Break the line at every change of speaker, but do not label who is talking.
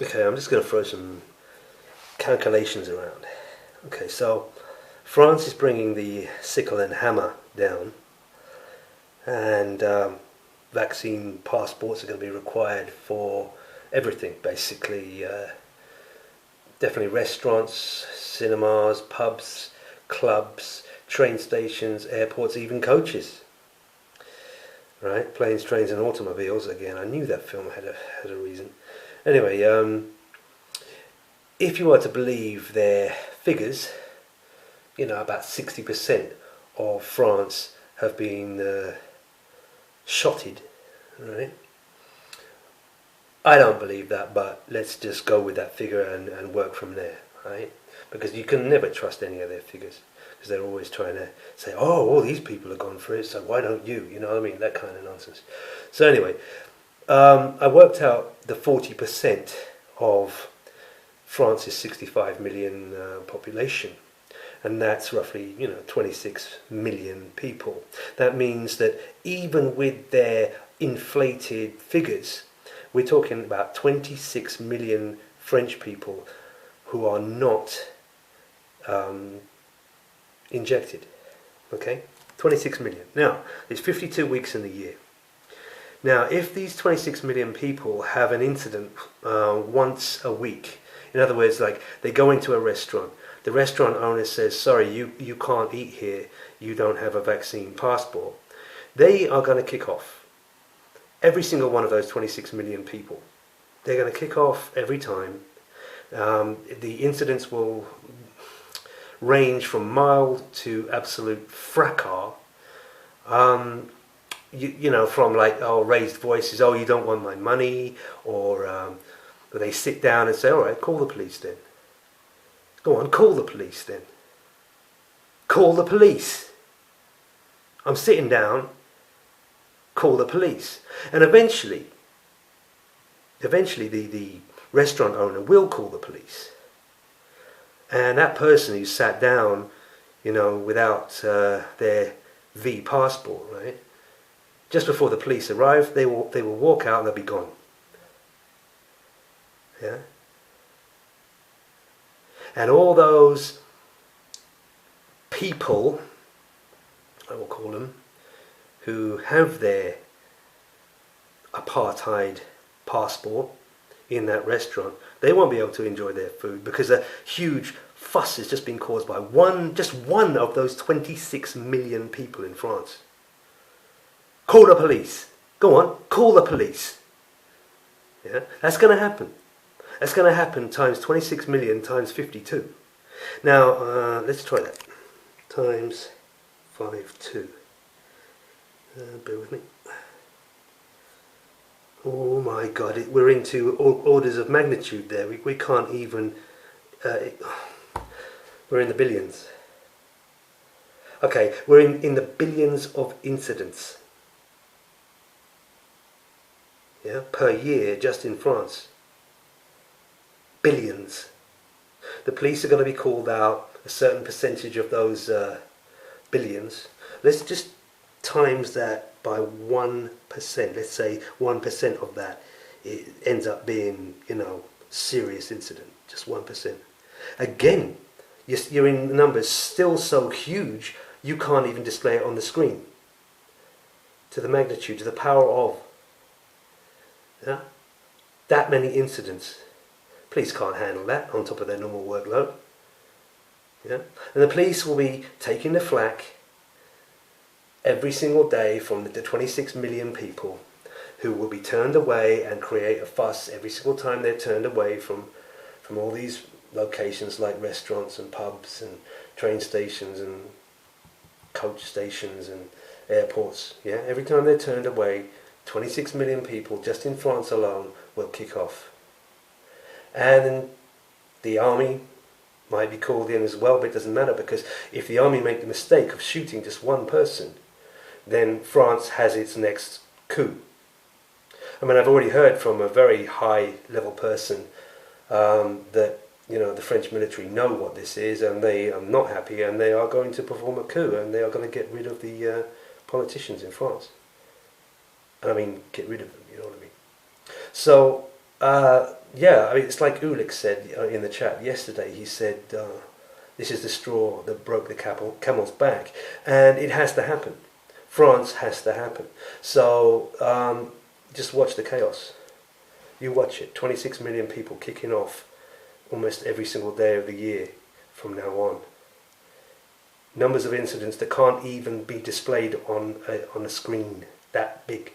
Okay, I'm just going to throw some calculations around. Okay, so France is bringing the sickle and hammer down, and vaccine passports are going to be required for everything, basically. Definitely restaurants, cinemas, pubs, clubs, train stations, airports, even coaches. Right? Planes, trains, and automobiles. Again, I knew that film had a reason. Anyway, if you are to believe their figures, about 60% of France have been shotted, right? I don't believe that, but let's just go with that figure and work from there, right? Because you can never trust any of their figures, because they're always trying to say, oh, all these people have gone for it, so why don't you? You know what I mean? That kind of nonsense. So anyway, I worked out the 40% of France's 65 million population, and that's roughly 26 million people. That means that even with their inflated figures, we're talking about 26 million French people who are not injected. Okay, 26 million. Now, it's 52 weeks in the year. Now, if these 26 million people have an incident once a week, in other words, like they go into a restaurant, the restaurant owner says, sorry, you can't eat here, you don't have a vaccine passport, they are going to kick off. Every single one of those 26 million people. They're going to kick off every time. The incidents will range from mild to absolute fracas. From like, raised voices, you don't want my money, or they sit down and say, all right, call the police then. Go on, call the police then. Call the police. I'm sitting down. Call the police. And eventually the restaurant owner will call the police. And that person who sat down, without their V passport, right? Just before the police arrive, they will walk out and they'll be gone. Yeah? And all those people, I will call them, who have their apartheid passport in that restaurant, they won't be able to enjoy their food because a huge fuss has just been caused by just one of those 26 million people in France. Call the police. Go on, call the police. Yeah, that's going to happen. That's going to happen times 26 million times 52. Now, let's try that. Times 52. Bear with me. Oh my God, we're into orders of magnitude there. We can't even... we're in the billions. Okay, we're in the billions of incidents. Yeah, per year, just in France. Billions. The police are going to be called out, a certain percentage of those billions. Let's just times that by 1%. Let's say 1% of that, it ends up being, serious incident. Just 1%. Again, you're in numbers still so huge, you can't even display it on the screen. To the magnitude, to the power of. Yeah? That many incidents. Police can't handle that on top of their normal workload. Yeah? And the police will be taking the flak every single day from the 26 million people who will be turned away and create a fuss every single time they're turned away from all these locations like restaurants and pubs and train stations and coach stations and airports. Yeah, every time they're turned away, 26 million people just in France alone will kick off. And then the army might be called in as well, but it doesn't matter, because if the army make the mistake of shooting just one person, then France has its next coup. I mean, I've already heard from a very high level person that the French military know what this is, and they are not happy, and they are going to perform a coup, and they are going to get rid of the politicians in France. I mean, get rid of them, you know what I mean? So Yeah, I mean, it's like Ulik said in the chat yesterday. He said, this is the straw that broke the camel's back. And it has to happen. France has to happen. So just watch the chaos. You watch it. 26 million people kicking off almost every single day of the year from now on. Numbers of incidents that can't even be displayed on a screen that big.